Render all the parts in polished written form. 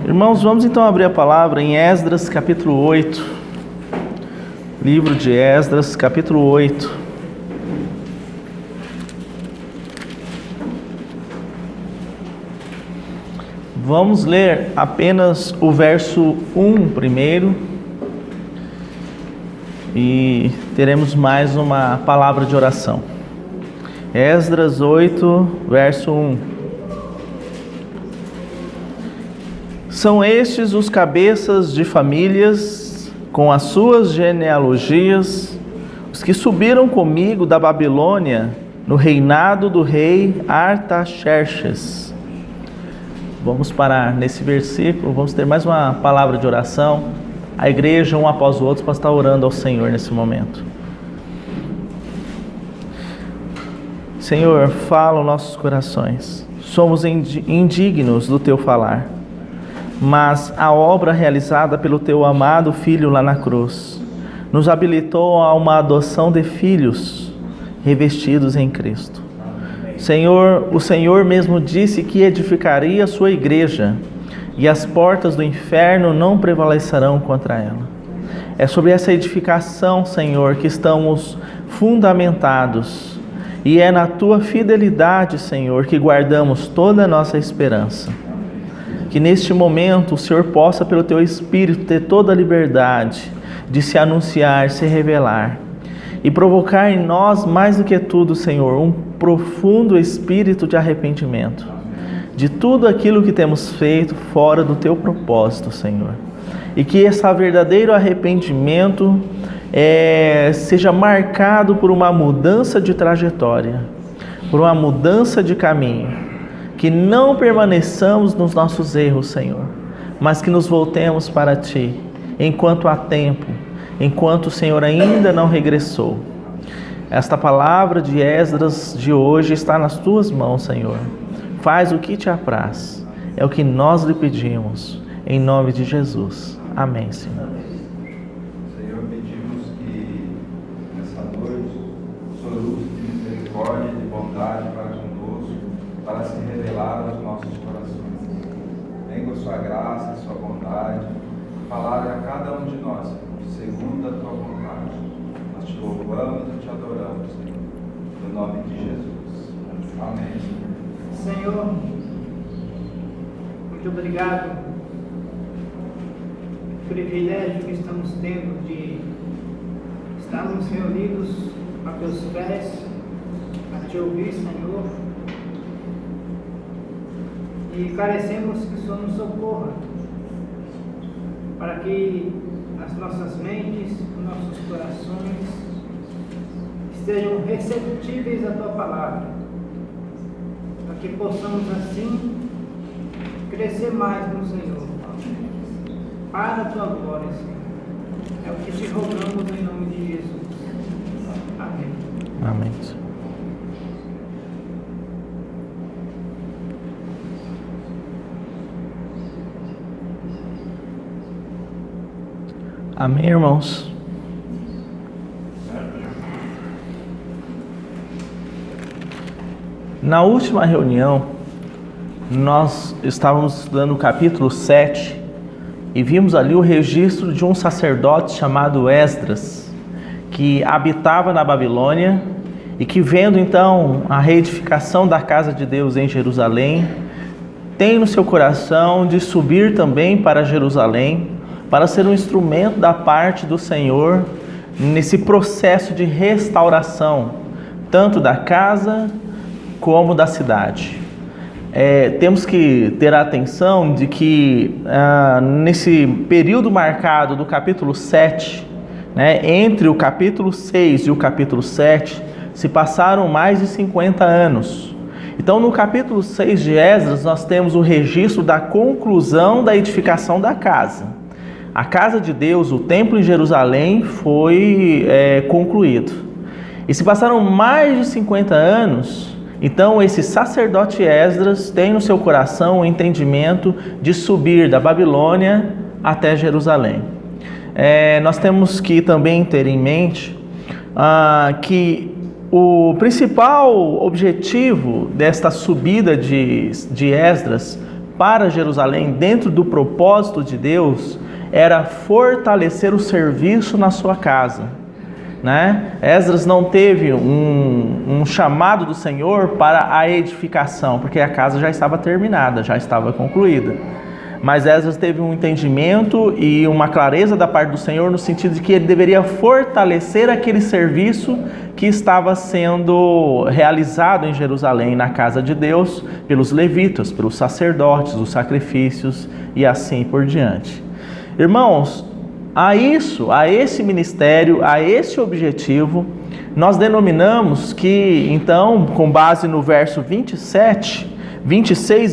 Irmãos, vamos então abrir a palavra em Esdras, capítulo 8. Livro de Esdras, capítulo 8. Vamos ler apenas o verso 1 primeiro. E teremos mais uma palavra de oração. Esdras 8, verso 1. São estes os cabeças de famílias, com as suas genealogias, os que subiram comigo da Babilônia, no reinado do rei Artaxerxes. Vamos parar nesse versículo, vamos ter mais uma palavra de oração. A igreja, um após o outro, para estar orando ao Senhor nesse momento. Senhor, fala aos nossos corações. Somos indignos do Teu falar, mas a obra realizada pelo Teu amado Filho lá na cruz nos habilitou a uma adoção de filhos revestidos em Cristo. Senhor, o Senhor mesmo disse que edificaria a sua igreja e as portas do inferno não prevalecerão contra ela. É sobre essa edificação, Senhor, que estamos fundamentados, e é na Tua fidelidade, Senhor, que guardamos toda a nossa esperança. Que neste momento o Senhor possa, pelo Teu Espírito, ter toda a liberdade de se anunciar, se revelar e provocar em nós, mais do que tudo, Senhor, um profundo espírito de arrependimento de tudo aquilo que temos feito fora do Teu propósito, Senhor. E que esse verdadeiro arrependimento seja marcado por uma mudança de trajetória, por uma mudança de caminho. Que não permaneçamos nos nossos erros, Senhor, mas que nos voltemos para Ti, enquanto há tempo, enquanto o Senhor ainda não regressou. Esta palavra de Esdras de hoje está nas Tuas mãos, Senhor. Faz o que Te apraz. É o que nós lhe pedimos, em nome de Jesus. Amém, Senhor. Senhor, pedimos que nessa noite o Senhor use de misericórdia e de bondade para conosco, para se revelar aos nossos corações. Vem com Sua graça e Sua bondade, falar a cada um de nós, segundo a Tua vontade. Nós Te louvamos e Te adoramos, Senhor, no nome de Jesus. Amém. Senhor, muito obrigado pelo privilégio que estamos tendo de estarmos reunidos a Teus pés, a Te ouvir, Senhor, e carecemos que o Senhor nos socorra, para que as nossas mentes, os nossos corações estejam receptíveis à Tua palavra, para que possamos assim crescer mais no Senhor, para a Tua glória, Senhor. É o que Te rogamos em nome de Jesus. Amém. Amém. Amém, irmãos? Na última reunião, nós estávamos estudando o capítulo 7 e vimos ali o registro de um sacerdote chamado Esdras, que habitava na Babilônia e que, vendo então a reedificação da casa de Deus em Jerusalém, tem no seu coração de subir também para Jerusalém, para ser um instrumento da parte do Senhor nesse processo de restauração, tanto da casa como da cidade. Temos que ter a atenção de que nesse período marcado do capítulo 7, entre o capítulo 6 e o capítulo 7, se passaram mais de 50 anos. Então, no capítulo 6 de Esdras, nós temos o registro da conclusão da edificação da casa. A casa de Deus, o templo em Jerusalém, foi concluído. E se passaram mais de 50 anos, então esse sacerdote Esdras tem no seu coração o entendimento de subir da Babilônia até Jerusalém. Nós temos que também ter em mente que o principal objetivo desta subida de Esdras para Jerusalém, dentro do propósito de Deus, era fortalecer o serviço na sua casa, né? Esdras não teve um chamado do Senhor para a edificação, porque a casa já estava terminada, já estava concluída. Mas Esdras teve um entendimento e uma clareza da parte do Senhor no sentido de que ele deveria fortalecer aquele serviço que estava sendo realizado em Jerusalém, na casa de Deus, pelos levitas, pelos sacerdotes, os sacrifícios e assim por diante. Irmãos, a esse ministério, a esse objetivo, nós denominamos que, então, com base no verso 26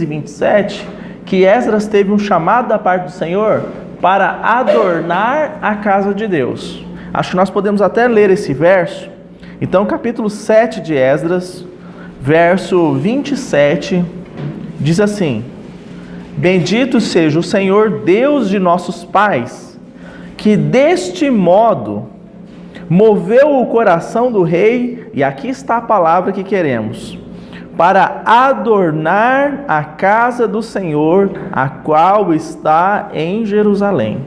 e 27, que Esdras teve um chamado da parte do Senhor para adornar a casa de Deus. Acho que nós podemos até ler esse verso. Então, capítulo 7 de Esdras, verso 27, diz assim: Bendito seja o Senhor Deus de nossos pais, que deste modo moveu o coração do rei, e aqui está a palavra que queremos, para adornar a casa do Senhor, a qual está em Jerusalém.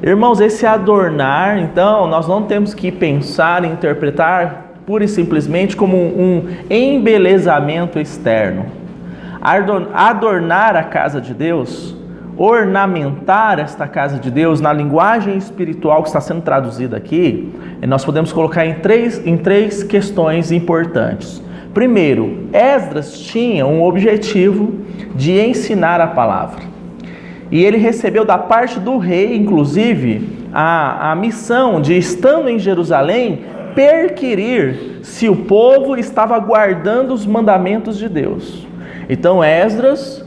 Irmãos, esse adornar, então, nós não temos que pensar e interpretar pura e simplesmente como um embelezamento externo. Adornar a casa de Deus, ornamentar esta casa de Deus, na linguagem espiritual que está sendo traduzida aqui, nós podemos colocar em três questões importantes. Primeiro, Esdras tinha um objetivo de ensinar a palavra. E ele recebeu da parte do rei, inclusive, a missão de, estando em Jerusalém, perquirir se o povo estava guardando os mandamentos de Deus. Então Esdras,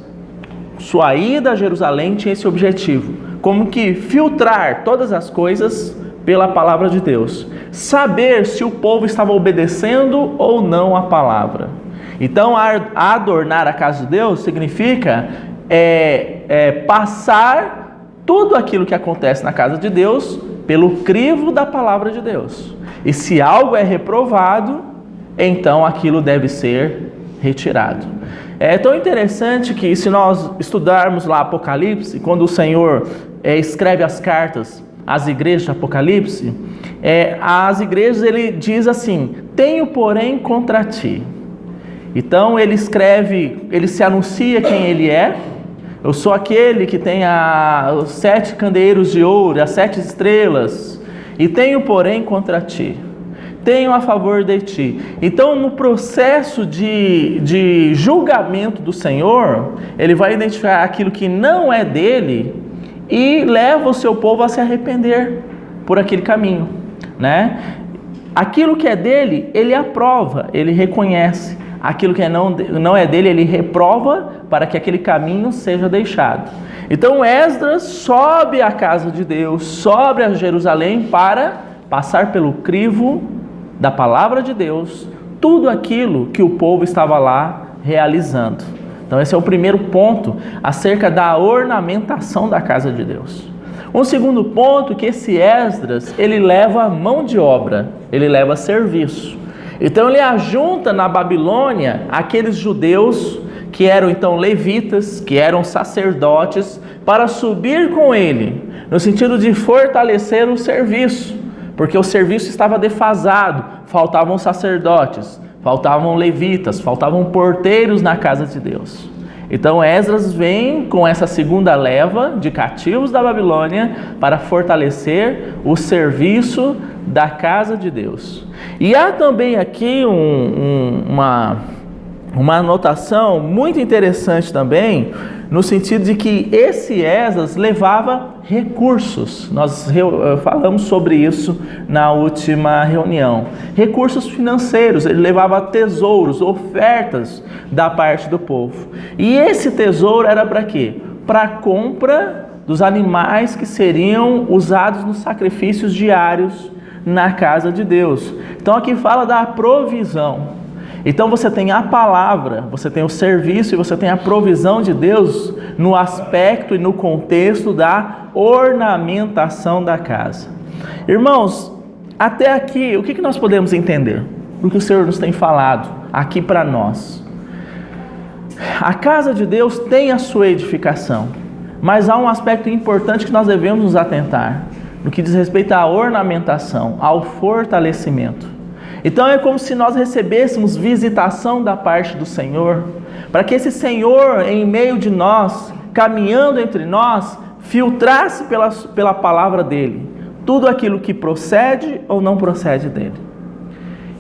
sua ida a Jerusalém, tinha esse objetivo, como que filtrar todas as coisas pela palavra de Deus, saber se o povo estava obedecendo ou não a palavra. Então, adornar a casa de Deus significa passar tudo aquilo que acontece na casa de Deus pelo crivo da palavra de Deus. E se algo é reprovado, então aquilo deve ser retirado. É tão interessante que, se nós estudarmos lá Apocalipse, quando o Senhor escreve as cartas às igrejas de Apocalipse, as igrejas, ele diz assim: tenho porém contra ti. Então ele escreve, ele se anuncia quem ele é. Eu sou aquele que tem os 7 candeeiros de ouro, as 7 estrelas, e tenho porém contra ti, tenho a favor de ti. Então, no processo de julgamento do Senhor, ele vai identificar aquilo que não é dele e leva o seu povo a se arrepender por aquele caminho, né? Aquilo que é dele, ele aprova, ele reconhece. Aquilo que não é dele, ele reprova para que aquele caminho seja deixado. Então Esdras sobe à casa de Deus, sobe a Jerusalém para passar pelo crivo da palavra de Deus, tudo aquilo que o povo estava lá realizando. Então esse é o primeiro ponto acerca da ornamentação da casa de Deus. Um segundo ponto, que esse Esdras, ele leva mão de obra, ele leva serviço. Então ele ajunta na Babilônia aqueles judeus que eram então levitas, que eram sacerdotes, para subir com ele, no sentido de fortalecer o serviço, porque o serviço estava defasado, faltavam sacerdotes, faltavam levitas, faltavam porteiros na casa de Deus. Então Esdras vem com essa segunda leva de cativos da Babilônia para fortalecer o serviço da casa de Deus. E há também aqui uma anotação muito interessante também, no sentido de que esse Esdras levava recursos. Nós falamos sobre isso na última reunião. Recursos financeiros, ele levava tesouros, ofertas da parte do povo. E esse tesouro era para quê? Para a compra dos animais que seriam usados nos sacrifícios diários na casa de Deus. Então aqui fala da provisão. Então você tem a palavra, você tem o serviço e você tem a provisão de Deus no aspecto e no contexto da ornamentação da casa. Irmãos, até aqui, o que nós podemos entender? O que o Senhor nos tem falado aqui para nós? A casa de Deus tem a sua edificação, mas há um aspecto importante que nós devemos nos atentar, no que diz respeito à ornamentação, ao fortalecimento. Então é como se nós recebêssemos visitação da parte do Senhor, para que esse Senhor, em meio de nós, caminhando entre nós, filtrasse pela palavra dele, tudo aquilo que procede ou não procede dele.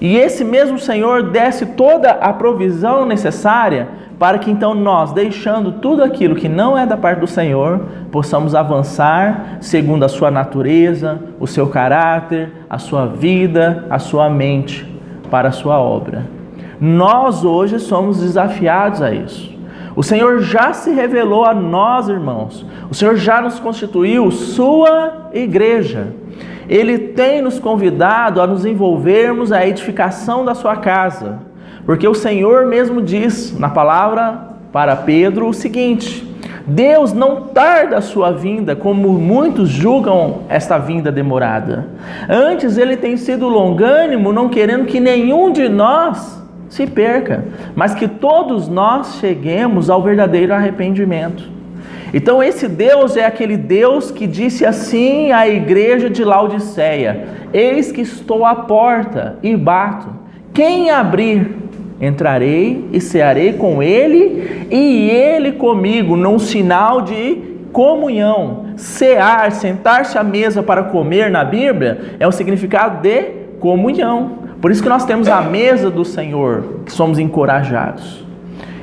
E esse mesmo Senhor desse toda a provisão necessária para que então nós, deixando tudo aquilo que não é da parte do Senhor, possamos avançar segundo a sua natureza, o seu caráter, a sua vida, a sua mente, para a sua obra. Nós hoje somos desafiados a isso. O Senhor já se revelou a nós, irmãos. O Senhor já nos constituiu sua igreja. Ele tem nos convidado a nos envolvermos na edificação da sua casa. Porque o Senhor mesmo diz na palavra para Pedro o seguinte: Deus não tarda a sua vinda, como muitos julgam esta vinda demorada. Antes ele tem sido longânimo, não querendo que nenhum de nós se perca, mas que todos nós cheguemos ao verdadeiro arrependimento. Então esse Deus é aquele Deus que disse assim à igreja de Laodiceia: eis que estou à porta e bato. Quem abrir, entrarei e cearei com ele e ele comigo, num sinal de comunhão. Cear, sentar-se à mesa para comer na Bíblia é o significado de comunhão. Por isso que nós temos a mesa do Senhor, que somos encorajados.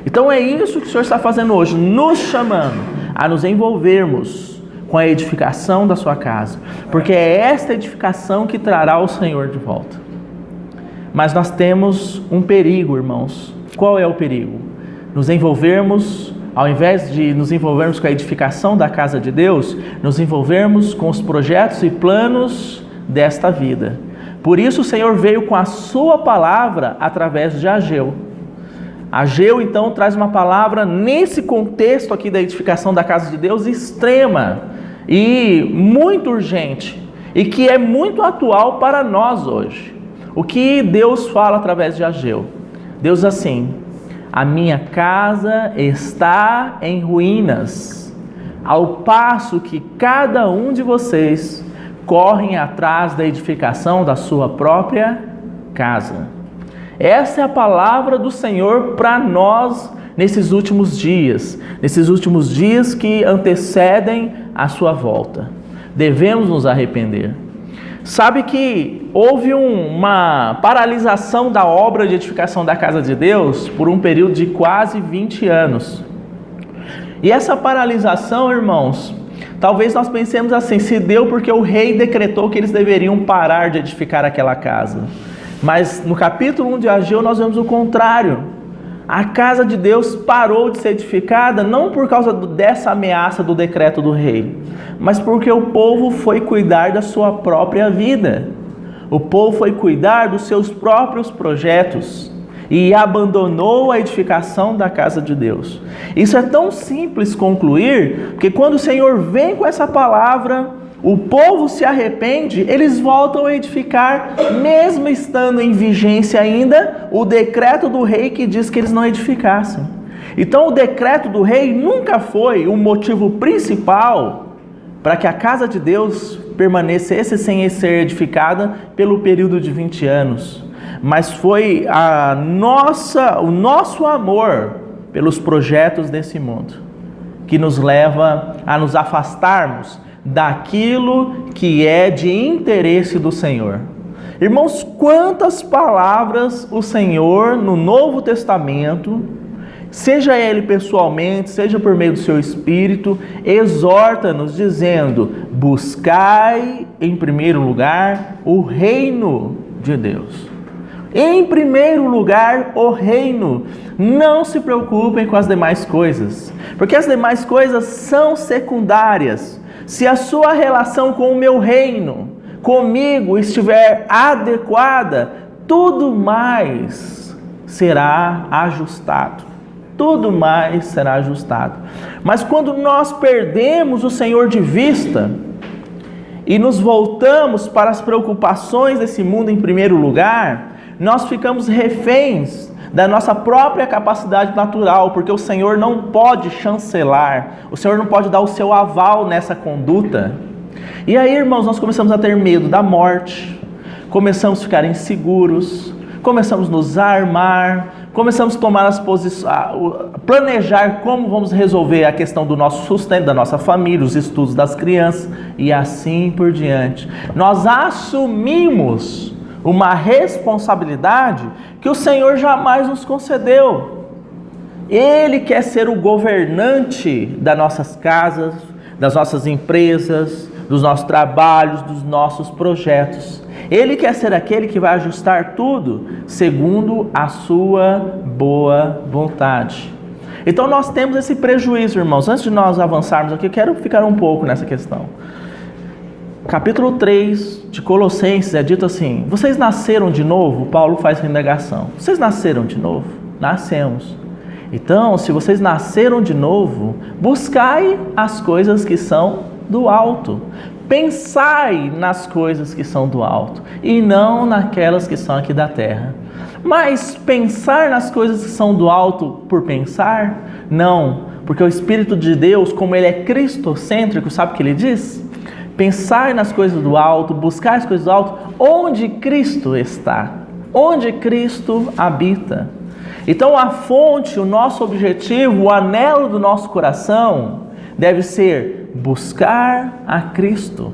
Então é isso que o Senhor está fazendo hoje, nos chamando a nos envolvermos com a edificação da sua casa, porque é esta edificação que trará o Senhor de volta. Mas nós temos um perigo, irmãos. Qual é o perigo? Nos envolvermos, ao invés de nos envolvermos com a edificação da casa de Deus, nos envolvermos com os projetos e planos desta vida. Por isso o Senhor veio com a sua palavra através de Ageu. Ageu então traz uma palavra nesse contexto aqui da edificação da casa de Deus extrema e muito urgente, e que é muito atual para nós hoje. O que Deus fala através de Ageu? Deus diz assim: a minha casa está em ruínas, ao passo que cada um de vocês correm atrás da edificação da sua própria casa. Essa é a palavra do Senhor para nós nesses últimos dias que antecedem a sua volta. Devemos nos arrepender. Sabe que houve uma paralisação da obra de edificação da casa de Deus por um período de quase 20 anos. E essa paralisação, irmãos, talvez nós pensemos assim: se deu porque o rei decretou que eles deveriam parar de edificar aquela casa. Mas no capítulo 1 de Ageu nós vemos o contrário. A casa de Deus parou de ser edificada não por causa dessa ameaça do decreto do rei, mas porque o povo foi cuidar da sua própria vida. O povo foi cuidar dos seus próprios projetos e abandonou a edificação da casa de Deus. Isso é tão simples concluir, porque quando o Senhor vem com essa palavra, o povo se arrepende, eles voltam a edificar, mesmo estando em vigência ainda o decreto do rei que diz que eles não edificassem. Então o decreto do rei nunca foi o motivo principal para que a casa de Deus permanecesse sem ser edificada pelo período de 20 anos. Mas foi o nosso amor pelos projetos desse mundo que nos leva a nos afastarmos daquilo que é de interesse do Senhor. Irmãos, quantas palavras o Senhor no Novo Testamento, seja ele pessoalmente, seja por meio do seu Espírito, exorta-nos dizendo: buscai em primeiro lugar o reino de Deus. Em primeiro lugar, o reino. Não se preocupem com as demais coisas, porque as demais coisas são secundárias. Se a sua relação com o meu reino, comigo, estiver adequada, tudo mais será ajustado. Tudo mais será ajustado. Mas quando nós perdemos o Senhor de vista e nos voltamos para as preocupações desse mundo em primeiro lugar, nós ficamos reféns da nossa própria capacidade natural, porque o Senhor não pode chancelar, o Senhor não pode dar o seu aval nessa conduta. E aí, irmãos, nós começamos a ter medo da morte, começamos a ficar inseguros, começamos a nos armar, começamos a tomar as posições, planejar como vamos resolver a questão do nosso sustento, da nossa família, os estudos das crianças e assim por diante. Nós assumimos uma responsabilidade que o Senhor jamais nos concedeu. Ele quer ser o governante das nossas casas, das nossas empresas, dos nossos trabalhos, dos nossos projetos. Ele quer ser aquele que vai ajustar tudo segundo a sua boa vontade. Então nós temos esse prejuízo, irmãos. Antes de nós avançarmos aqui, eu quero ficar um pouco nessa questão. Capítulo 3 de Colossenses é dito assim: vocês nasceram de novo? Paulo faz renegação. Vocês nasceram de novo? Nascemos. Então, se vocês nasceram de novo, buscai as coisas que são do alto. Pensai nas coisas que são do alto e não naquelas que são aqui da terra. Mas pensar nas coisas que são do alto por pensar? Não, porque o Espírito de Deus, como ele é cristocêntrico, sabe o que ele diz? Pensar nas coisas do alto, buscar as coisas do alto, onde Cristo está, onde Cristo habita. Então a fonte, o nosso objetivo, o anelo do nosso coração deve ser buscar a Cristo,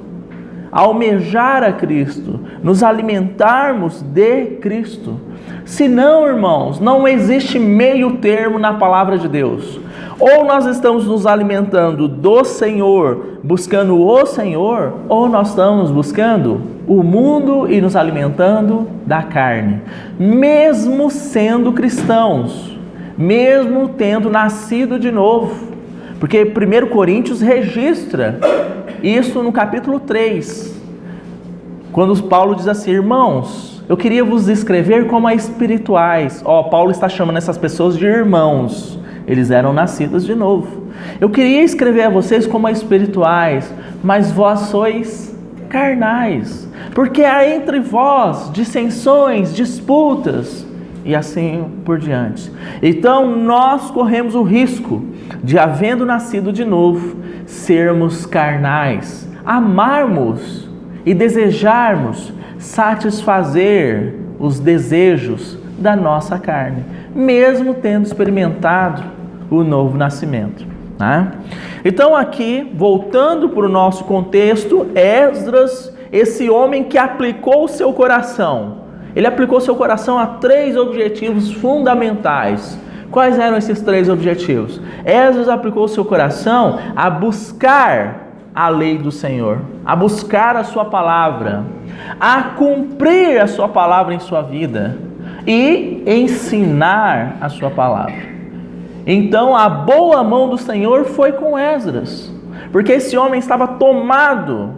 almejar a Cristo, nos alimentarmos de Cristo. Senão, irmãos, não existe meio termo na palavra de Deus. Ou nós estamos nos alimentando do Senhor, buscando o Senhor, ou nós estamos buscando o mundo e nos alimentando da carne. Mesmo sendo cristãos, mesmo tendo nascido de novo. Porque 1 Coríntios registra isso no capítulo 3. Quando Paulo diz assim: irmãos, eu queria vos escrever como a espirituais. Paulo está chamando essas pessoas de irmãos. Eles eram nascidos de novo. Eu queria escrever a vocês como a espirituais, mas vós sois carnais. Porque há entre vós dissensões, disputas e assim por diante. Então nós corremos o risco de, havendo nascido de novo, sermos carnais, amarmos e desejarmos satisfazer os desejos da nossa carne, mesmo tendo experimentado o novo nascimento. Então aqui, voltando para o nosso contexto, Esdras, esse homem que aplicou o seu coração, ele aplicou seu coração a 3 objetivos fundamentais. Quais eram esses 3 objetivos? Esdras aplicou o seu coração a buscar a lei do Senhor, a buscar a sua palavra, a cumprir a sua palavra em sua vida e ensinar a sua palavra. Então a boa mão do Senhor foi com Esdras, porque esse homem estava tomado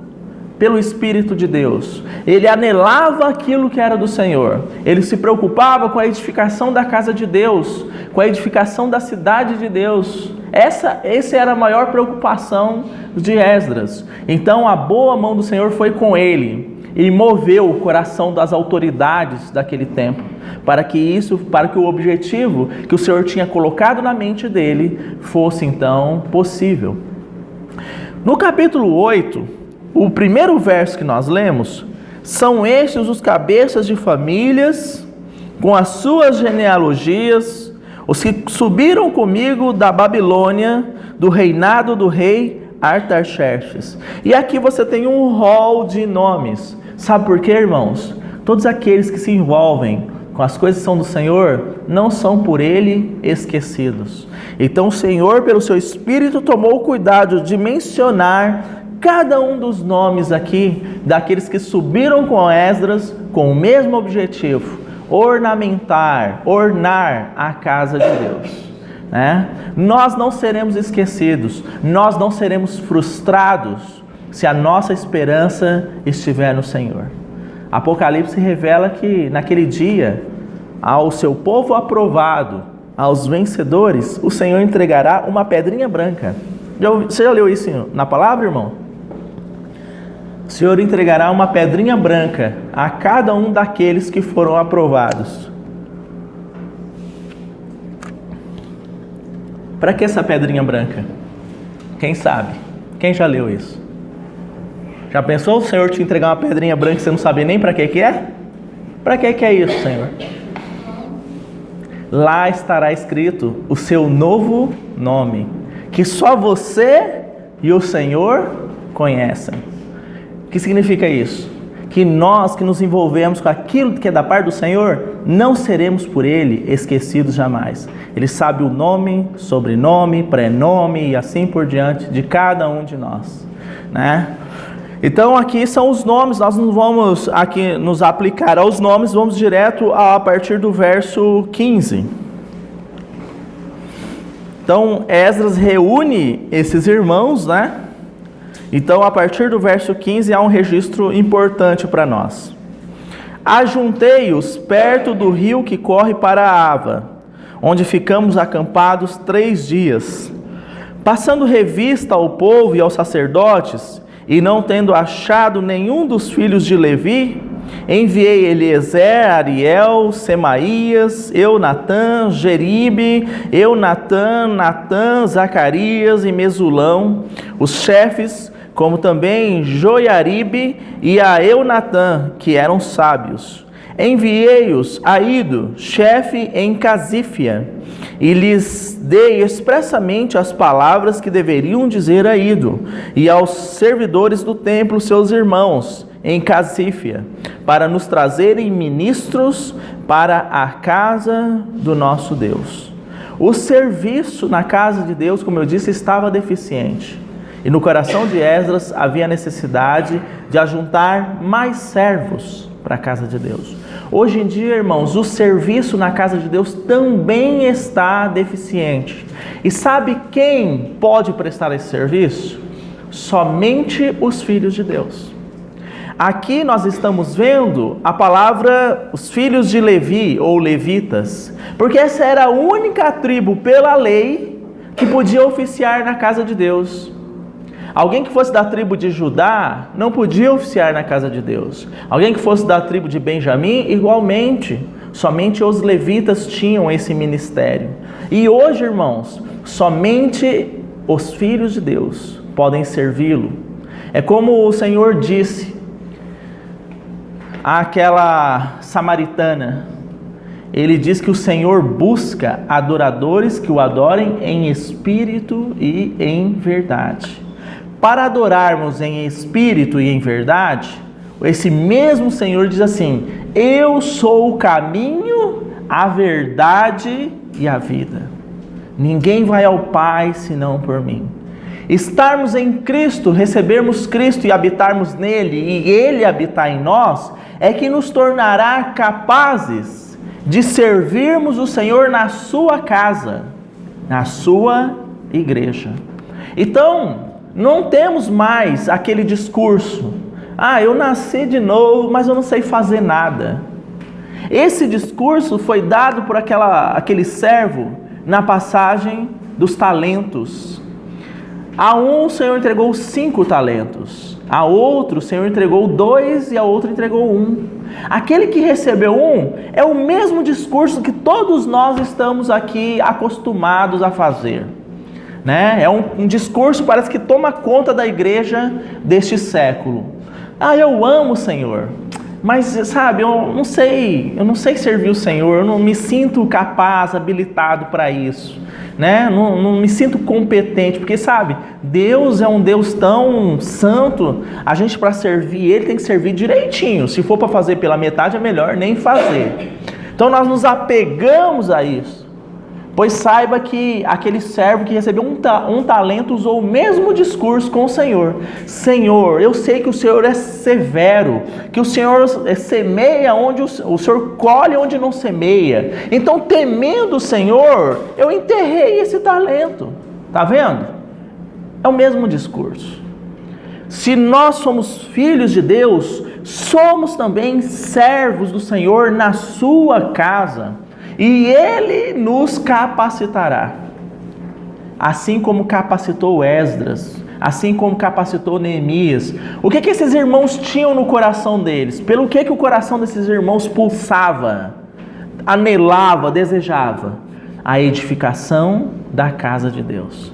pelo Espírito de Deus. Ele anelava aquilo que era do Senhor. Ele se preocupava com a edificação da casa de Deus, com a edificação da cidade de Deus. Essa era a maior preocupação de Esdras. Então a boa mão do Senhor foi com ele e moveu o coração das autoridades daquele tempo, para que o objetivo que o Senhor tinha colocado na mente dele fosse então possível. No capítulo 8, o primeiro verso que nós lemos: são estes os cabeças de famílias, com as suas genealogias, os que subiram comigo da Babilônia, do reinado do rei Artaxerxes. E aqui você tem um rol de nomes. Sabe por quê, irmãos? Todos aqueles que se envolvem com as coisas que são do Senhor não são por Ele esquecidos. Então o Senhor, pelo seu Espírito, tomou o cuidado de mencionar cada um dos nomes aqui, daqueles que subiram com Esdras com o mesmo objetivo: ornar a casa de Deus. Nós não seremos esquecidos, nós não seremos frustrados se a nossa esperança estiver no Senhor. Apocalipse revela que naquele dia, ao seu povo aprovado, aos vencedores, o Senhor entregará uma pedrinha branca. Você já leu isso na palavra, irmão? O Senhor entregará uma pedrinha branca a cada um daqueles que foram aprovados. Para que essa pedrinha branca? Quem sabe? Quem já leu isso? Já pensou o Senhor te entregar uma pedrinha branca e você não sabe nem para que é? Para que é isso, Senhor? Lá estará escrito o seu novo nome, que só você e o Senhor conhecem. O que significa isso? Que nós que nos envolvemos com aquilo que é da parte do Senhor, não seremos por Ele esquecidos jamais. Ele sabe o nome, sobrenome, prenome e assim por diante de cada um de nós, né? Então aqui são os nomes, nós não vamos aqui nos aplicar aos nomes, vamos direto a partir do verso 15. Então Esdras reúne esses irmãos, né? Então a partir do verso 15 há um registro importante para nós. Ajuntei-os perto do rio que corre para a Ava, onde ficamos acampados 3 dias. Passando revista ao povo e aos sacerdotes, e não tendo achado nenhum dos filhos de Levi, enviei Eliezer, Ariel, Semaías, Eunatã, Jeribe, Natã, Zacarias e Mesulão, os chefes, como também Joiaribe e a Eunatã, que eram sábios. Enviei-os a Ido, chefe em Casífia, e lhes dei expressamente as palavras que deveriam dizer a Ido, e aos servidores do templo, seus irmãos, em Casífia, para nos trazerem ministros para a casa do nosso Deus. O serviço na casa de Deus, como eu disse, estava deficiente. E no coração de Esdras havia necessidade de ajuntar mais servos para a casa de Deus. Hoje em dia, irmãos, o serviço na casa de Deus também está deficiente. E sabe quem pode prestar esse serviço? Somente os filhos de Deus. Aqui nós estamos vendo a palavra os filhos de Levi ou levitas, porque essa era a única tribo pela lei que podia oficiar na casa de Deus. Alguém que fosse da tribo de Judá não podia oficiar na casa de Deus. Alguém que fosse da tribo de Benjamim, igualmente. Somente os levitas tinham esse ministério. E hoje, irmãos, somente os filhos de Deus podem servi-lo. É como o Senhor disse àquela samaritana. Ele diz que o Senhor busca adoradores que o adorem em espírito e em verdade. Para adorarmos em espírito e em verdade, esse mesmo Senhor diz assim: eu sou o caminho, a verdade e a vida. Ninguém vai ao Pai senão por mim. Estarmos em Cristo, recebermos Cristo e habitarmos nele, e ele habitar em nós, é que nos tornará capazes de servirmos o Senhor na sua casa, na sua igreja. Então, não temos mais aquele discurso: eu nasci de novo, mas eu não sei fazer nada. Esse discurso foi dado por aquele servo na passagem dos talentos. A um o Senhor entregou 5 talentos, a outro o Senhor entregou 2 e a outro entregou 1. Aquele que recebeu 1 é o mesmo discurso que todos nós estamos aqui acostumados a fazer. Né? É um discurso, parece que toma conta da igreja deste século. Eu amo o Senhor, mas sabe, eu não sei servir o Senhor, eu não me sinto capaz, habilitado para isso, né? Não me sinto competente, porque sabe, Deus é um Deus tão santo, a gente para servir Ele tem que servir direitinho. Se for para fazer pela metade, é melhor nem fazer. Então nós nos apegamos a isso. Pois saiba que aquele servo que recebeu um talento usou o mesmo discurso com o Senhor. Senhor, eu sei que o Senhor é severo, que o Senhor semeia onde o Senhor colhe onde não semeia. Então, temendo o Senhor, eu enterrei esse talento. Está vendo? É o mesmo discurso. Se nós somos filhos de Deus, somos também servos do Senhor na sua casa. E Ele nos capacitará, assim como capacitou Esdras, assim como capacitou Neemias. O que esses irmãos tinham no coração deles? Pelo que o coração desses irmãos pulsava, anelava, desejava? A edificação da casa de Deus.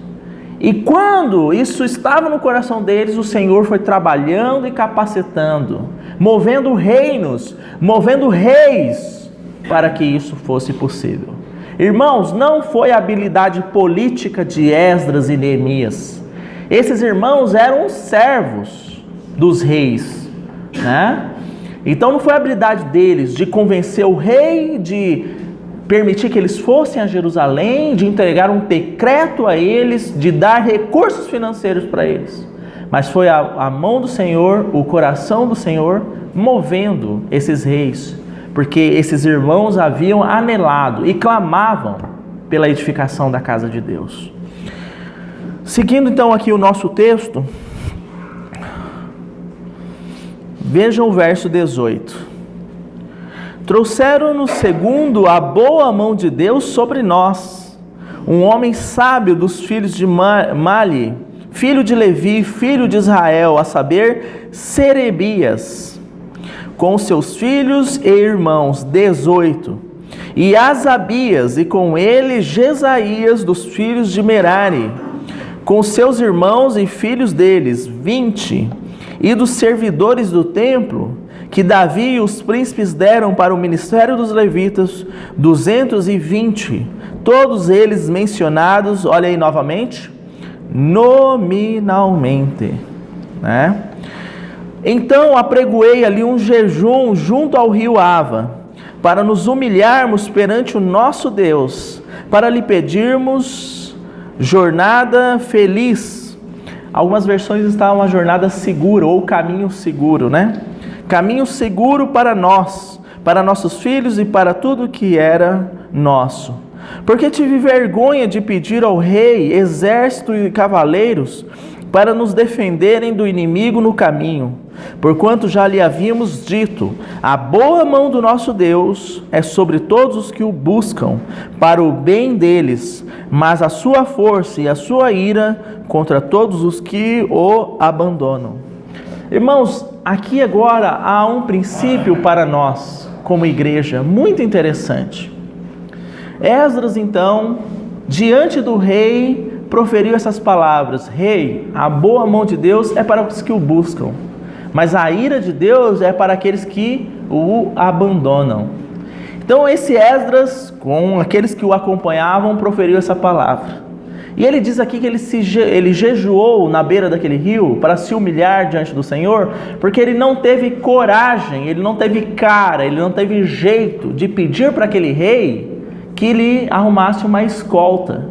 E quando isso estava no coração deles, o Senhor foi trabalhando e capacitando, movendo reinos, movendo reis, para que isso fosse possível. Irmãos, não foi a habilidade política de Esdras e Neemias. Esses irmãos eram servos dos reis, né? Então não foi a habilidade deles de convencer o rei, de permitir que eles fossem a Jerusalém, de entregar um decreto a eles, de dar recursos financeiros para eles. Mas foi a mão do Senhor, o coração do Senhor, movendo esses reis, porque esses irmãos haviam anelado e clamavam pela edificação da casa de Deus. Seguindo então aqui o nosso texto, vejam o verso 18. Trouxeram-nos segundo a boa mão de Deus sobre nós, um homem sábio dos filhos de Mali, filho de Levi, filho de Israel, a saber, Serebias, com seus filhos e irmãos, 18, e Asabias, e com ele Jesaías dos filhos de Merari, com seus irmãos e filhos deles, 20, e dos servidores do templo, que Davi e os príncipes deram para o ministério dos levitas, 220, todos eles mencionados, olha aí novamente, nominalmente, né? Então apregoei ali um jejum junto ao rio Ava, para nos humilharmos perante o nosso Deus, para lhe pedirmos jornada feliz. Algumas versões estavam a jornada segura, ou caminho seguro, né? Caminho seguro para nós, para nossos filhos e para tudo que era nosso. Porque tive vergonha de pedir ao rei exército e cavaleiros para nos defenderem do inimigo no caminho, porquanto já lhe havíamos dito, a boa mão do nosso Deus é sobre todos os que o buscam, para o bem deles, mas a sua força e a sua ira contra todos os que o abandonam. Irmãos, aqui agora há um princípio para nós, como igreja, muito interessante. Esdras, então, diante do rei, proferiu essas palavras: Rei, a boa mão de Deus é para os que o buscam, mas a ira de Deus é para aqueles que o abandonam. Então esse Esdras, com aqueles que o acompanhavam, proferiu essa palavra. E ele diz aqui que ele jejuou na beira daquele rio para se humilhar diante do Senhor, porque ele não teve coragem, ele não teve cara, ele não teve jeito de pedir para aquele rei que lhe arrumasse uma escolta.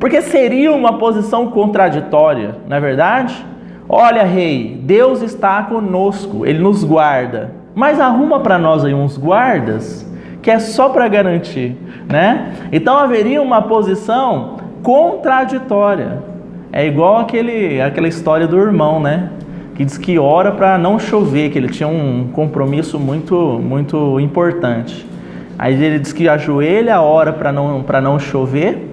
Porque seria uma posição contraditória, não é verdade? Olha, rei, Deus está conosco, Ele nos guarda, mas arruma para nós aí uns guardas, que é só para garantir, né? Então haveria uma posição contraditória. É igual aquela história do irmão, né? Que diz que ora para não chover, que ele tinha um compromisso muito importante. Aí ele diz que ajoelha, ora para não chover,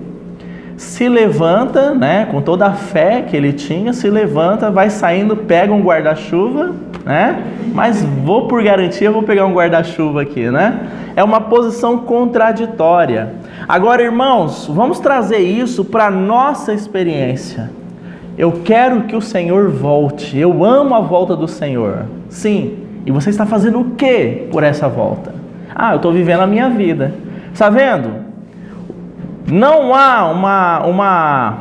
se levanta, né, com toda a fé que ele tinha, se levanta, vai saindo, pega um guarda-chuva, né? Mas vou por garantia, vou pegar um guarda-chuva aqui, né? É uma posição contraditória. Agora, irmãos, vamos trazer isso para a nossa experiência. Eu quero que o Senhor volte, eu amo a volta do Senhor. Sim, e você está fazendo o que por essa volta? Eu estou vivendo a minha vida. Está vendo? Não há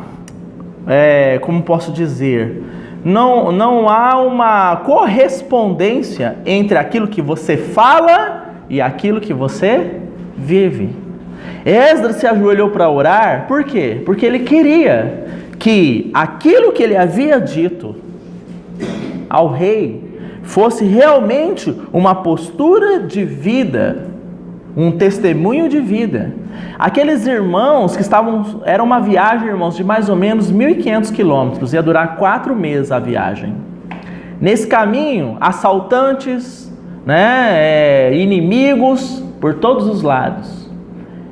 como posso dizer, não há uma correspondência entre aquilo que você fala e aquilo que você vive. Esdras se ajoelhou para orar, por quê? Porque ele queria que aquilo que ele havia dito ao rei fosse realmente uma postura de vida, um testemunho de vida. Aqueles irmãos que era uma viagem, irmãos, de mais ou menos 1.500 quilômetros, ia durar 4 meses a viagem. Nesse caminho, assaltantes, né, inimigos por todos os lados.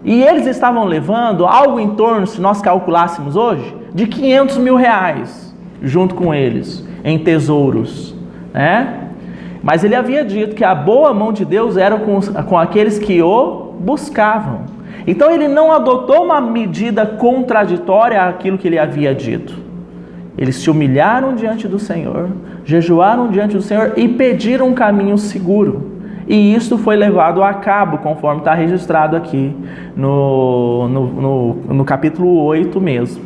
E eles estavam levando algo em torno, se nós calculássemos hoje, de 500 mil reais, junto com eles, em tesouros, né? Mas ele havia dito que a boa mão de Deus era com aqueles que o buscavam. Então ele não adotou uma medida contraditória àquilo que ele havia dito. Eles se humilharam diante do Senhor, jejuaram diante do Senhor e pediram um caminho seguro. E isso foi levado a cabo, conforme está registrado aqui no capítulo 8 mesmo.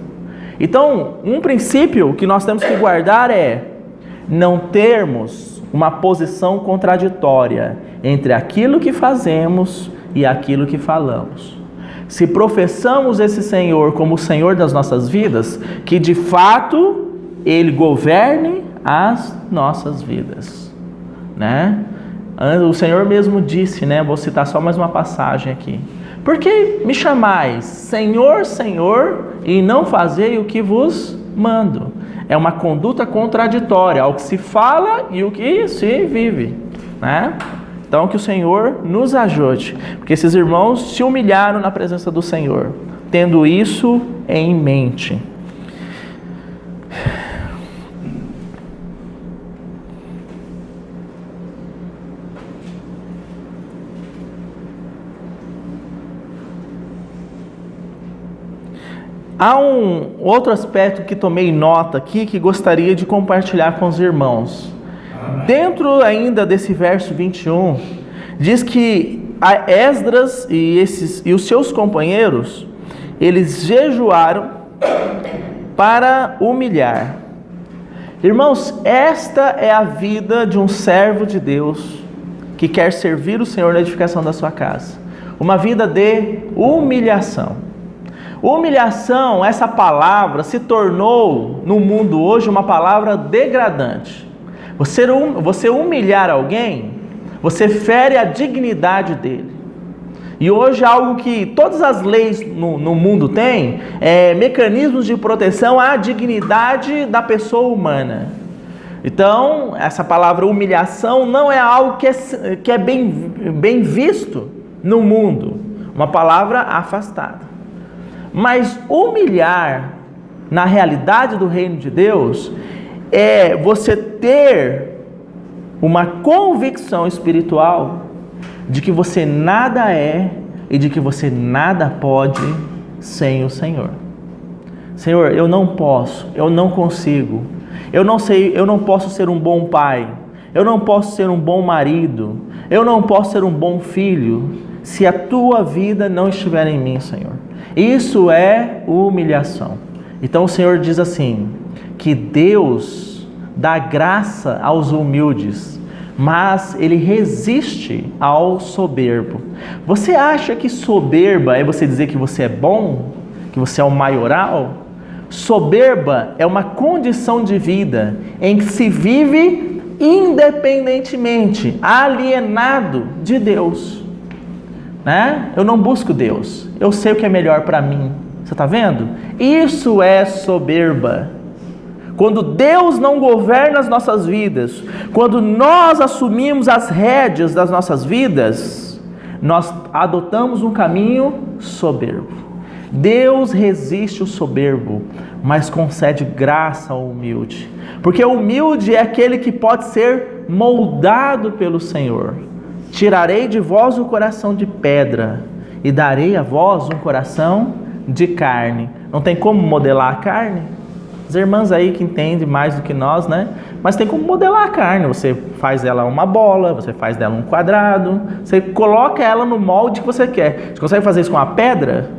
Então, um princípio que nós temos que guardar é não termos uma posição contraditória entre aquilo que fazemos e aquilo que falamos. Se professamos esse Senhor como o Senhor das nossas vidas, que de fato Ele governe as nossas vidas, né? O Senhor mesmo disse, né? Vou citar só mais uma passagem aqui. Por que me chamais Senhor, Senhor, e não fazei o que vos mando? É uma conduta contraditória ao que se fala e o que se vive, né? Então que o Senhor nos ajude, porque esses irmãos se humilharam na presença do Senhor, tendo isso em mente. Há um outro aspecto que tomei nota aqui que gostaria de compartilhar com os irmãos. Dentro ainda desse verso 21, diz que Esdras e os seus companheiros, eles jejuaram para humilhar. Irmãos, esta é a vida de um servo de Deus que quer servir o Senhor na edificação da sua casa. Uma vida de humilhação. Humilhação, essa palavra se tornou no mundo hoje uma palavra degradante. Você humilhar alguém, você fere a dignidade dele. E hoje algo que todas as leis no mundo têm é mecanismos de proteção à dignidade da pessoa humana. Então, essa palavra humilhação não é algo que é bem visto no mundo. Uma palavra afastada. Mas humilhar, na realidade do reino de Deus, é você ter uma convicção espiritual de que você nada é e de que você nada pode sem o Senhor. Senhor, eu não posso, eu não consigo, eu não posso ser um bom pai, eu não posso ser um bom marido, eu não posso ser um bom filho, se a tua vida não estiver em mim, Senhor. Isso é humilhação. Então o Senhor diz assim, que Deus dá graça aos humildes, mas Ele resiste ao soberbo. Você acha que soberba é você dizer que você é bom? Que você é o maioral? Soberba é uma condição de vida em que se vive independentemente, alienado de Deus. Né? Eu não busco Deus, eu sei o que é melhor para mim. Você está vendo? Isso é soberba. Quando Deus não governa as nossas vidas, quando nós assumimos as rédeas das nossas vidas, nós adotamos um caminho soberbo. Deus resiste o soberbo, mas concede graça ao humilde. Porque o humilde é aquele que pode ser moldado pelo Senhor. Tirarei de vós o coração de pedra e darei a vós um coração de carne. Não tem como modelar a carne? As irmãs aí que entendem mais do que nós, né? Mas tem como modelar a carne. Você faz ela uma bola, você faz dela um quadrado, você coloca ela no molde que você quer. Você consegue fazer isso com uma pedra?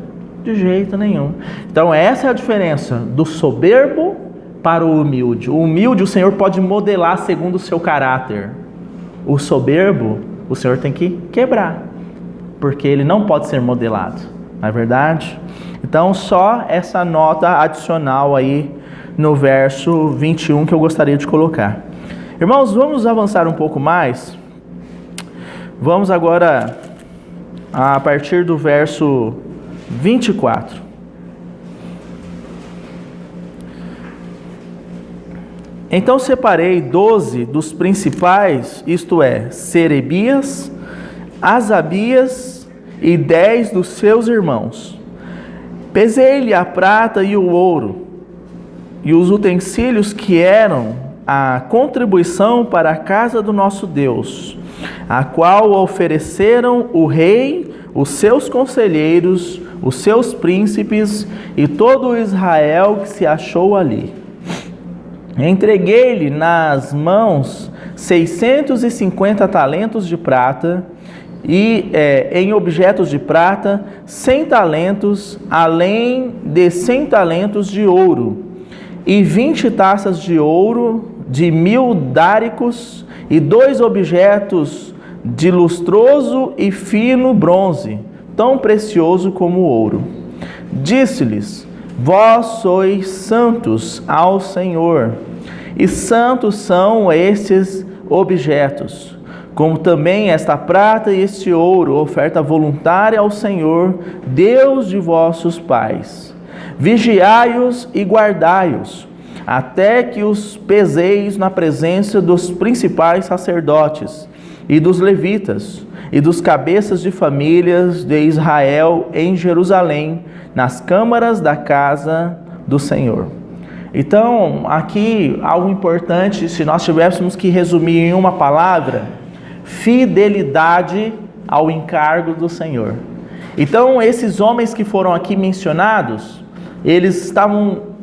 De jeito nenhum. Então essa é a diferença do soberbo para o humilde. O humilde o Senhor pode modelar segundo o seu caráter. O soberbo o Senhor tem que quebrar, porque ele não pode ser modelado, não é verdade? Então só essa nota adicional aí no verso 21 que eu gostaria de colocar. Irmãos, vamos avançar um pouco mais. Vamos agora a partir do verso 24. Então separei 12 dos principais, isto é, Serebias, Asabias e 10 dos seus irmãos. Pesei-lhe a prata e o ouro, e os utensílios que eram a contribuição para a casa do nosso Deus, a qual ofereceram o rei, os seus conselheiros, os seus príncipes e todo o Israel que se achou ali. Entreguei-lhe nas mãos 650 talentos de prata e em objetos de prata 100 talentos, além de 100 talentos de ouro, e 20 taças de ouro de 1000 dáricos, e 2 objetos de lustroso e fino bronze, tão precioso como o ouro. Disse-lhes: vós sois santos ao Senhor, e santos são estes objetos, como também esta prata e este ouro, oferta voluntária ao Senhor, Deus de vossos pais. Vigiai-os e guardai-os, até que os peseis na presença dos principais sacerdotes e dos levitas e dos cabeças de famílias de Israel em Jerusalém, nas câmaras da casa do Senhor. Então, aqui algo importante, se nós tivéssemos que resumir em uma palavra: fidelidade ao encargo do Senhor. Então, esses homens que foram aqui mencionados, eles estavam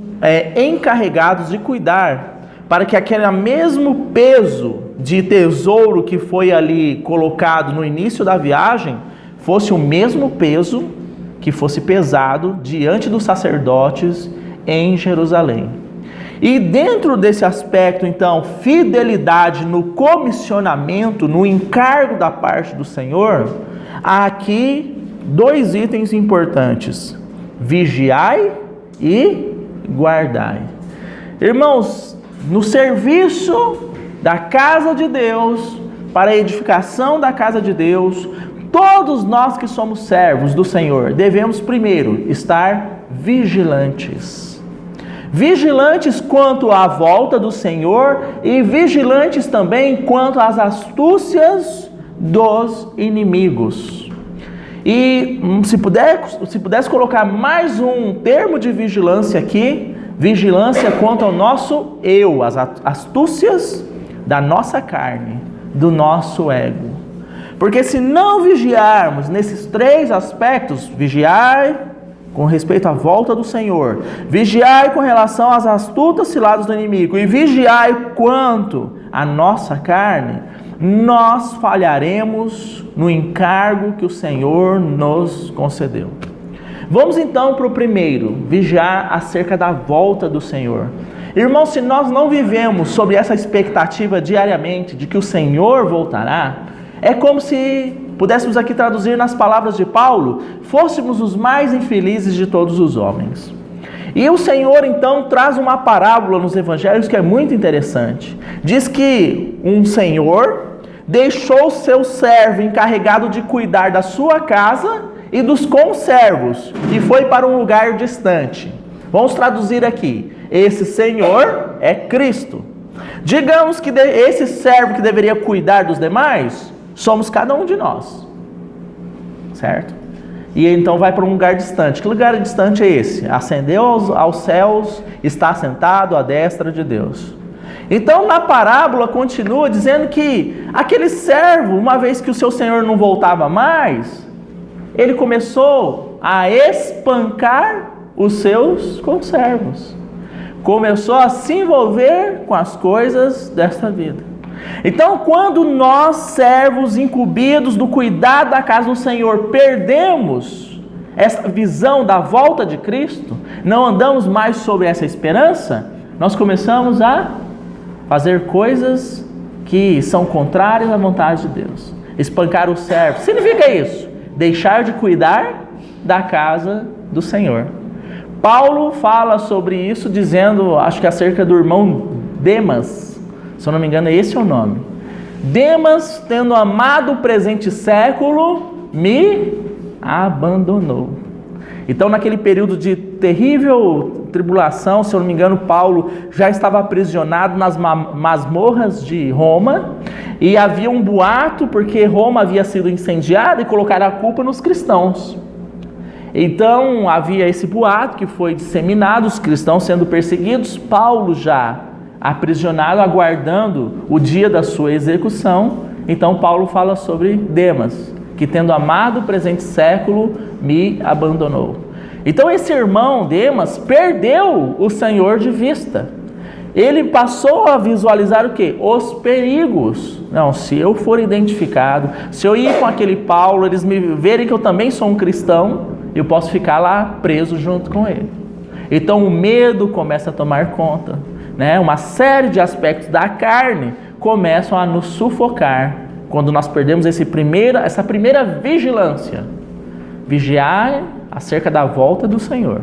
encarregados de cuidar para que aquele mesmo peso de tesouro que foi ali colocado no início da viagem fosse o mesmo peso que fosse pesado diante dos sacerdotes em Jerusalém. E dentro desse aspecto, então, fidelidade no comissionamento, no encargo da parte do Senhor, há aqui 2 itens importantes: vigiai e guardai. Irmãos, no serviço da casa de Deus, para a edificação da casa de Deus, todos nós que somos servos do Senhor devemos primeiro estar vigilantes. Vigilantes quanto à volta do Senhor e vigilantes também quanto às astúcias dos inimigos. E se pudesse colocar mais um termo de vigilância aqui: vigilância quanto ao nosso eu, as astúcias da nossa carne, do nosso ego. Porque se não vigiarmos nesses 3 aspectos, vigiai com respeito à volta do Senhor, vigiai com relação às astutas ciladas do inimigo e vigiai quanto à nossa carne, nós falharemos no encargo que o Senhor nos concedeu. Vamos então para o primeiro: vigiar acerca da volta do Senhor. Irmãos, se nós não vivemos sobre essa expectativa diariamente de que o Senhor voltará, é como se pudéssemos aqui traduzir nas palavras de Paulo: fôssemos os mais infelizes de todos os homens. E o Senhor então traz uma parábola nos evangelhos que é muito interessante. Diz que um senhor deixou seu servo encarregado de cuidar da sua casa e dos conservos e foi para um lugar distante. Vamos traduzir aqui: esse senhor é Cristo. Digamos que esse servo que deveria cuidar dos demais somos cada um de nós, certo? E então vai para um lugar distante. Que lugar distante é esse? Ascendeu aos céus, está sentado à destra de Deus. Então na parábola continua dizendo que aquele servo, uma vez que o seu senhor não voltava mais, ele começou a espancar os seus conservos. Começou a se envolver com as coisas desta vida. Então, quando nós, servos incumbidos do cuidado da casa do Senhor, perdemos essa visão da volta de Cristo, não andamos mais sobre essa esperança, nós começamos a fazer coisas que são contrárias à vontade de Deus. Espancar o servo significa isso: deixar de cuidar da casa do Senhor. Paulo fala sobre isso dizendo, acho que acerca do irmão Demas, se eu não me engano esse é o nome. Demas, tendo amado o presente século, me abandonou. Então naquele período de terrível tribulação, se eu não me engano, Paulo já estava aprisionado nas masmorras de Roma, e havia um boato porque Roma havia sido incendiada e colocaram a culpa nos cristãos. Então havia esse boato que foi disseminado, os cristãos sendo perseguidos, Paulo já aprisionado, aguardando o dia da sua execução. Então Paulo fala sobre Demas, que tendo amado o presente século, me abandonou. Então esse irmão Demas perdeu o Senhor de vista. Ele passou a visualizar o quê? Os perigos. Não, se eu for identificado, se eu ir com aquele Paulo, eles me verem que eu também sou um cristão, eu posso ficar lá preso junto com ele. Então o medo começa a tomar conta, né? Uma série de aspectos da carne começam a nos sufocar quando nós perdemos essa primeira vigilância. Vigiar acerca da volta do Senhor.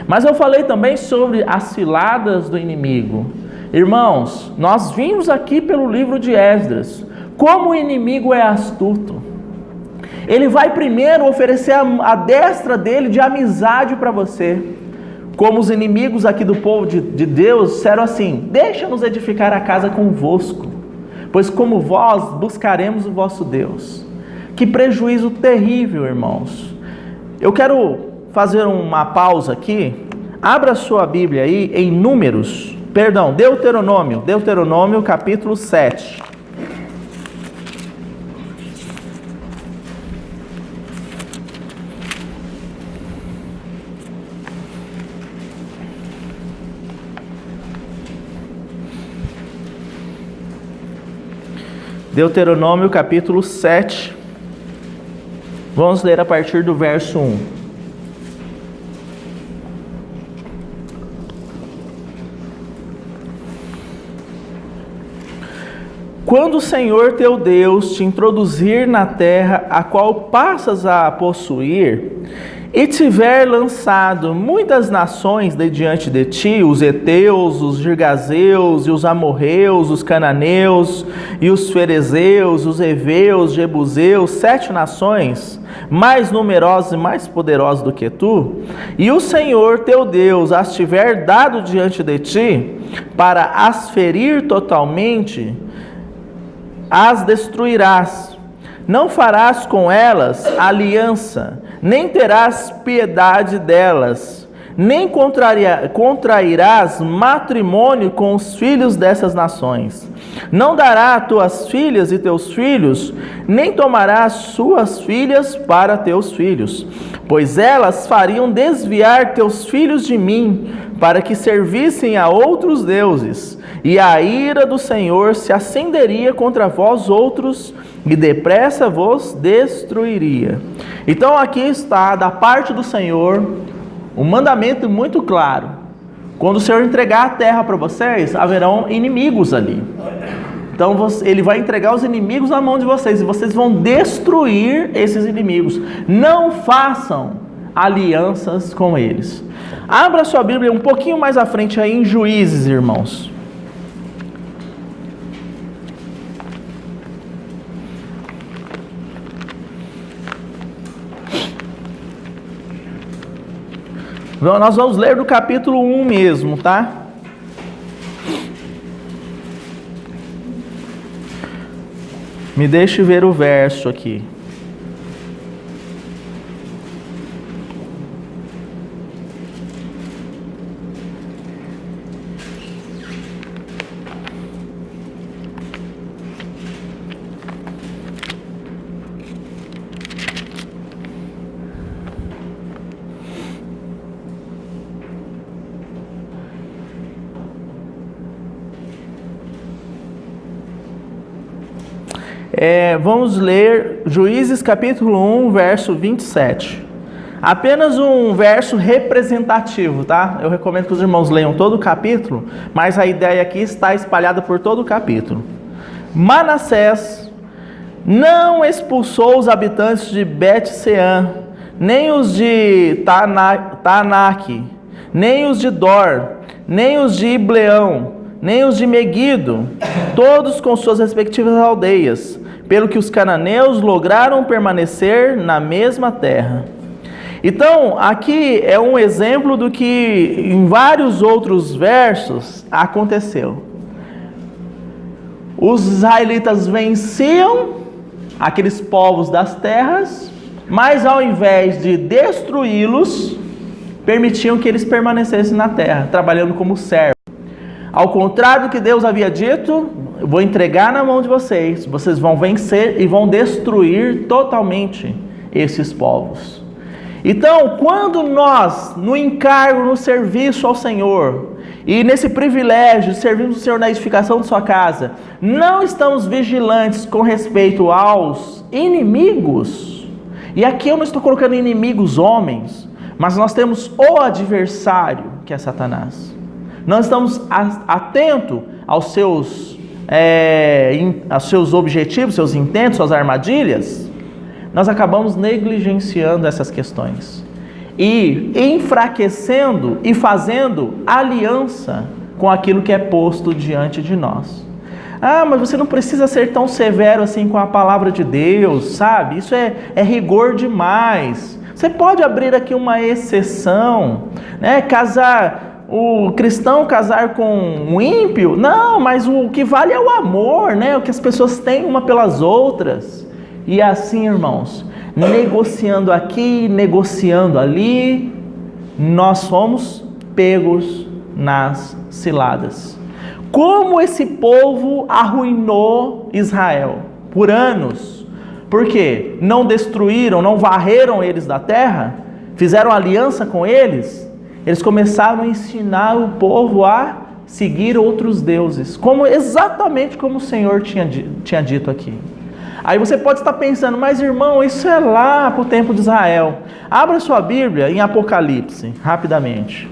Mas eu falei também sobre as ciladas do inimigo. Irmãos, nós vimos aqui pelo livro de Esdras como o inimigo é astuto. Ele vai primeiro oferecer a destra dele de amizade para você. Como os inimigos aqui do povo de Deus disseram assim: deixa-nos edificar a casa convosco, pois como vós buscaremos o vosso Deus. Que prejuízo terrível, irmãos. Eu quero fazer uma pausa aqui. Abra sua Bíblia aí em Deuteronômio capítulo 7. Deuteronômio capítulo 7. Vamos ler a partir do verso 1. Quando o Senhor teu Deus te introduzir na terra a qual passas a possuir, e tiver lançado muitas nações de diante de ti, os heteus, os girgazeus, e os amorreus, os cananeus, e os ferezeus, os heveus, jebuseus, 7 nações, mais numerosas e mais poderosas do que tu, e o Senhor teu Deus as tiver dado diante de ti, para as ferir totalmente, as destruirás. Não farás com elas aliança, nem terás piedade delas, nem contrairás matrimônio com os filhos dessas nações. Não dará tuas filhas e teus filhos, nem tomarás suas filhas para teus filhos, pois elas fariam desviar teus filhos de mim, para que servissem a outros deuses, e a ira do Senhor se acenderia contra vós outros, e depressa vos destruiria. Então aqui está, da parte do Senhor, um mandamento muito claro. Quando o Senhor entregar a terra para vocês, haverão inimigos ali. Então Ele vai entregar os inimigos na mão de vocês, e vocês vão destruir esses inimigos. Não façam alianças com eles. Abra sua Bíblia um pouquinho mais à frente aí em Juízes, irmãos. Nós vamos ler do capítulo 1 mesmo, tá? Me deixe ver o verso aqui. Vamos ler Juízes capítulo 1, verso 27. Apenas um verso representativo, tá? Eu recomendo que os irmãos leiam todo o capítulo, mas a ideia aqui está espalhada por todo o capítulo. Manassés não expulsou os habitantes de Bet-Sean, nem os de Taanaque, nem os de Dor, nem os de Ibleão, nem os de Megido, todos com suas respectivas aldeias, pelo que os cananeus lograram permanecer na mesma terra. Então, aqui é um exemplo do que em vários outros versos aconteceu. Os israelitas venciam aqueles povos das terras, mas ao invés de destruí-los, permitiam que eles permanecessem na terra, trabalhando como servos. Ao contrário do que Deus havia dito, eu vou entregar na mão de vocês, vocês vão vencer e vão destruir totalmente esses povos. Então, quando nós, no encargo, no serviço ao Senhor, e nesse privilégio de servirmos o Senhor na edificação de sua casa, não estamos vigilantes com respeito aos inimigos, e aqui eu não estou colocando inimigos homens, mas nós temos o adversário, que é Satanás. Nós estamos atentos aos seus objetivos, seus intentos, suas armadilhas, nós acabamos negligenciando essas questões e enfraquecendo e fazendo aliança com aquilo que é posto diante de nós. Ah, mas você não precisa ser tão severo assim com a palavra de Deus, sabe? Isso é rigor demais. Você pode abrir aqui uma exceção, né? O cristão casar com um ímpio? Não, mas o que vale é o amor, né? O que as pessoas têm uma pelas outras. E assim, irmãos, negociando aqui, negociando ali, nós fomos pegos nas ciladas. Como esse povo arruinou Israel por anos? Por quê? Não destruíram, não varreram eles da terra? Fizeram aliança com eles? Eles começaram a ensinar o povo a seguir outros deuses, exatamente como o Senhor tinha dito aqui. Aí você pode estar pensando, mas irmão, isso é lá para o tempo de Israel. Abra sua Bíblia em Apocalipse, rapidamente.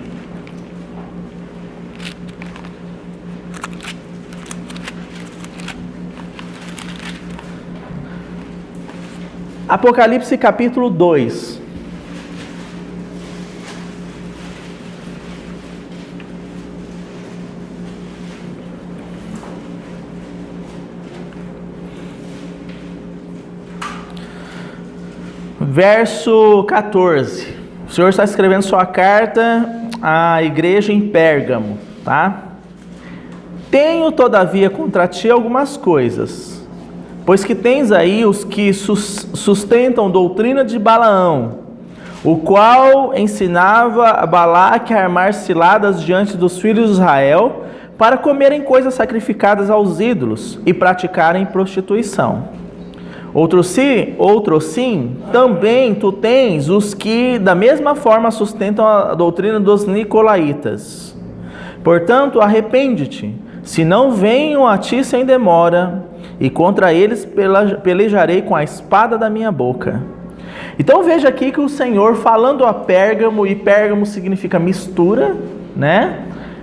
Apocalipse capítulo 2. Verso 14. O Senhor está escrevendo sua carta à igreja em Pérgamo, tá? Tenho, todavia, contra ti algumas coisas, pois que tens aí os que sustentam doutrina de Balaão, o qual ensinava a Balaque a armar ciladas diante dos filhos de Israel, para comerem coisas sacrificadas aos ídolos e praticarem prostituição. Outro sim, também tu tens os que da mesma forma sustentam a doutrina dos nicolaítas. Portanto, arrepende-te, se não venham a ti sem demora, e contra eles pelejarei com a espada da minha boca. Então veja aqui que o Senhor falando a Pérgamo, e Pérgamo significa mistura, né?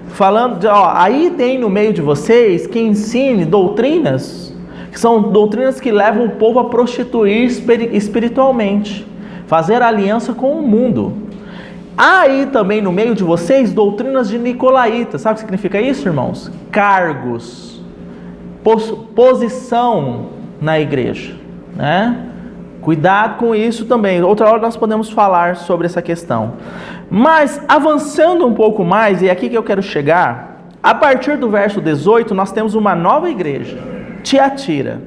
Falando, aí tem no meio de vocês que ensine doutrinas, que são doutrinas que levam o povo a prostituir espiritualmente, fazer aliança com o mundo. Há aí também no meio de vocês doutrinas de nicolaítas. Sabe o que significa isso, irmãos? Cargos, posição na igreja, né? Cuidado com isso também. Outra hora nós podemos falar sobre essa questão. Mas avançando um pouco mais, e é aqui que eu quero chegar, a partir do verso 18 nós temos uma nova igreja, Tiatira.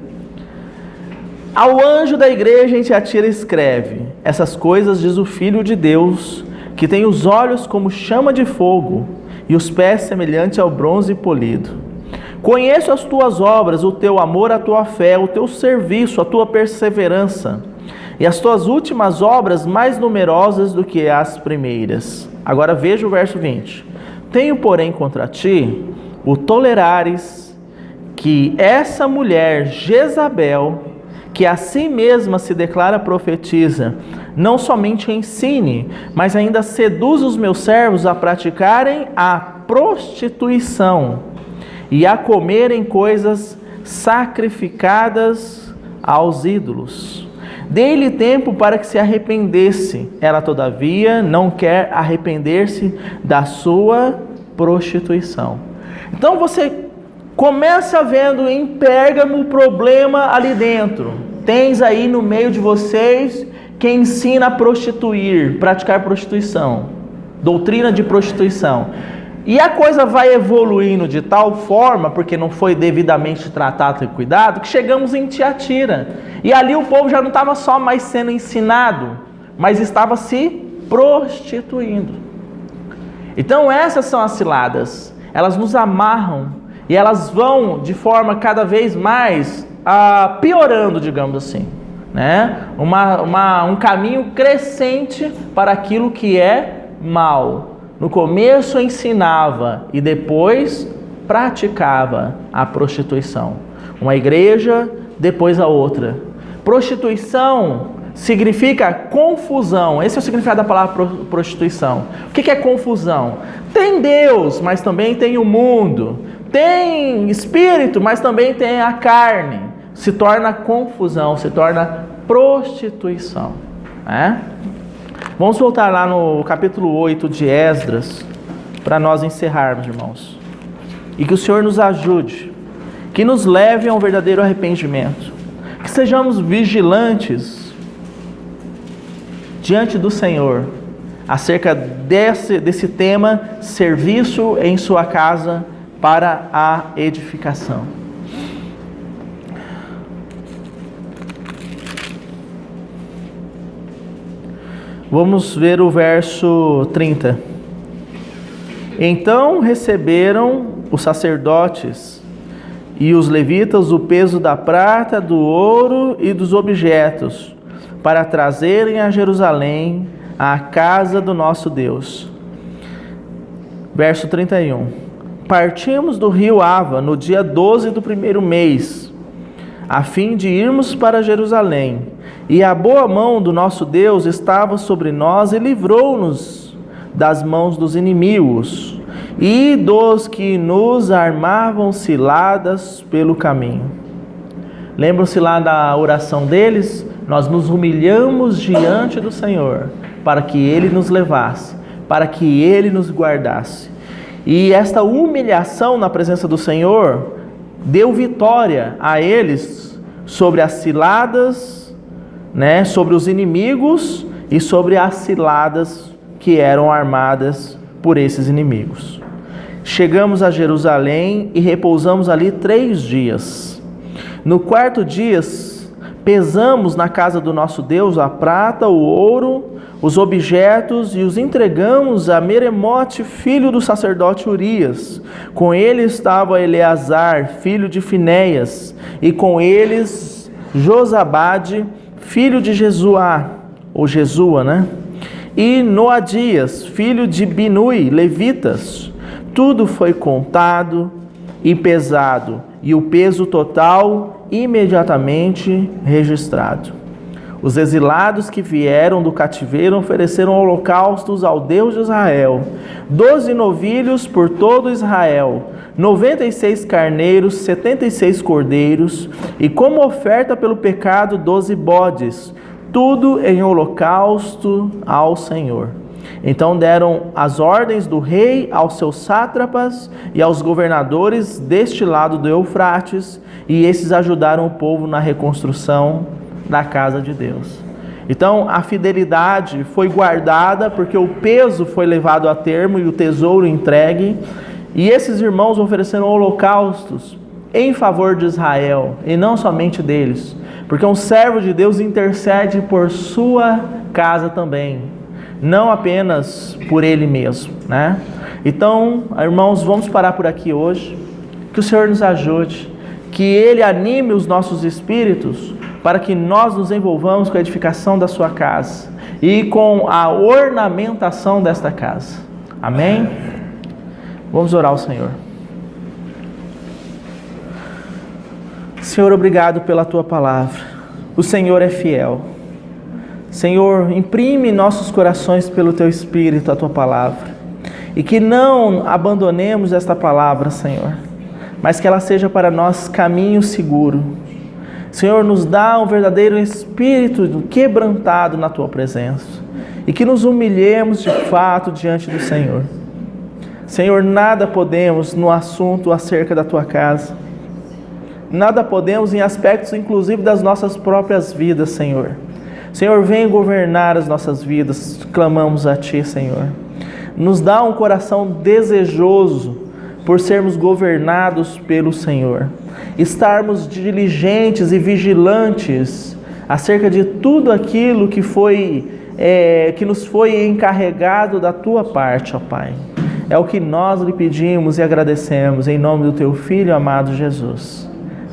Ao anjo da igreja em Tiatira escreve: essas coisas diz o Filho de Deus, que tem os olhos como chama de fogo e os pés semelhantes ao bronze polido. Conheço as tuas obras, o teu amor, a tua fé, o teu serviço, a tua perseverança e as tuas últimas obras mais numerosas do que as primeiras. Agora veja o verso 20. Tenho, porém, contra ti o tolerares que essa mulher Jezabel, que a si mesma se declara profetisa, não somente ensine, mas ainda seduz os meus servos a praticarem a prostituição e a comerem coisas sacrificadas aos ídolos. Dei-lhe tempo para que se arrependesse. Ela, todavia, não quer arrepender-se da sua prostituição. Então você começa vendo em Pérgamo o problema ali dentro. Tens aí no meio de vocês quem ensina a prostituir, praticar prostituição, doutrina de prostituição. E a coisa vai evoluindo de tal forma, porque não foi devidamente tratado e cuidado, que chegamos em Tiatira. E ali o povo já não estava só mais sendo ensinado, mas estava se prostituindo. Então essas são as ciladas. Elas nos amarram E elas vão de forma cada vez mais piorando, digamos assim, né? Um caminho crescente para aquilo que é mal. No começo ensinava e depois praticava a prostituição. Uma igreja, depois a outra. Prostituição significa confusão. Esse é o significado da palavra prostituição. O que é confusão? Tem Deus, mas também tem o mundo. Tem espírito, mas também tem a carne. Se torna confusão, se torna prostituição, né? Vamos voltar lá no capítulo 8 de Esdras, para nós encerrarmos, irmãos. E que o Senhor nos ajude, que nos leve a um verdadeiro arrependimento, que sejamos vigilantes diante do Senhor, acerca desse tema, serviço em sua casa para a edificação. Vamos ver o verso 30. Então receberam os sacerdotes e os levitas o peso da prata, do ouro e dos objetos, para trazerem a Jerusalém, à casa do nosso Deus. Verso 31. Partimos do rio Ava no dia 12 do primeiro mês, a fim de irmos para Jerusalém. E a boa mão do nosso Deus estava sobre nós e livrou-nos das mãos dos inimigos e dos que nos armavam ciladas pelo caminho. Lembram-se lá da oração deles? Nós nos humilhamos diante do Senhor para que Ele nos levasse, para que Ele nos guardasse. E esta humilhação na presença do Senhor deu vitória a eles sobre as ciladas, né, sobre os inimigos e sobre as ciladas que eram armadas por esses inimigos. Chegamos a Jerusalém e repousamos ali 3 dias. No 4º dia, pesamos na casa do nosso Deus a prata, o ouro, os objetos e os entregamos a Meremote, filho do sacerdote Urias. Com ele estava Eleazar, filho de Finéias, e com eles Josabade, filho de Jesua, ou Jesua, né? E Noadias, filho de Binui, levitas. Tudo foi contado e pesado, e o peso total imediatamente registrado. Os exilados que vieram do cativeiro ofereceram holocaustos ao Deus de Israel, 12 novilhos por todo Israel, 96 carneiros, 76 cordeiros, e como oferta pelo pecado 12 bodes, tudo em holocausto ao Senhor. Então deram as ordens do rei aos seus sátrapas e aos governadores deste lado do Eufrates, e esses ajudaram o povo na reconstrução da casa de Deus. Então a fidelidade foi guardada porque o peso foi levado a termo e o tesouro entregue. E esses irmãos ofereceram holocaustos em favor de Israel, e não somente deles, porque um servo de Deus intercede por sua casa também, não apenas por ele mesmo, né? Então, irmãos, vamos parar por aqui hoje. Que o Senhor nos ajude, que Ele anime os nossos espíritos para que nós nos envolvamos com a edificação da sua casa e com a ornamentação desta casa. Amém? Vamos orar ao Senhor. Senhor, obrigado pela Tua palavra. O Senhor é fiel. Senhor, imprime em nossos corações pelo Teu Espírito a Tua palavra. E que não abandonemos esta palavra, Senhor, mas que ela seja para nós caminho seguro. Senhor, nos dá um verdadeiro espírito quebrantado na Tua presença. E que nos humilhemos de fato diante do Senhor. Senhor, nada podemos no assunto acerca da Tua casa. Nada podemos em aspectos inclusive das nossas próprias vidas, Senhor. Senhor, vem governar as nossas vidas, clamamos a Ti, Senhor. Nos dá um coração desejoso por sermos governados pelo Senhor. Estarmos diligentes e vigilantes acerca de tudo aquilo que nos foi encarregado da Tua parte, ó Pai. É o que nós lhe pedimos e agradecemos em nome do teu Filho amado Jesus.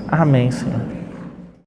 Amém, Senhor.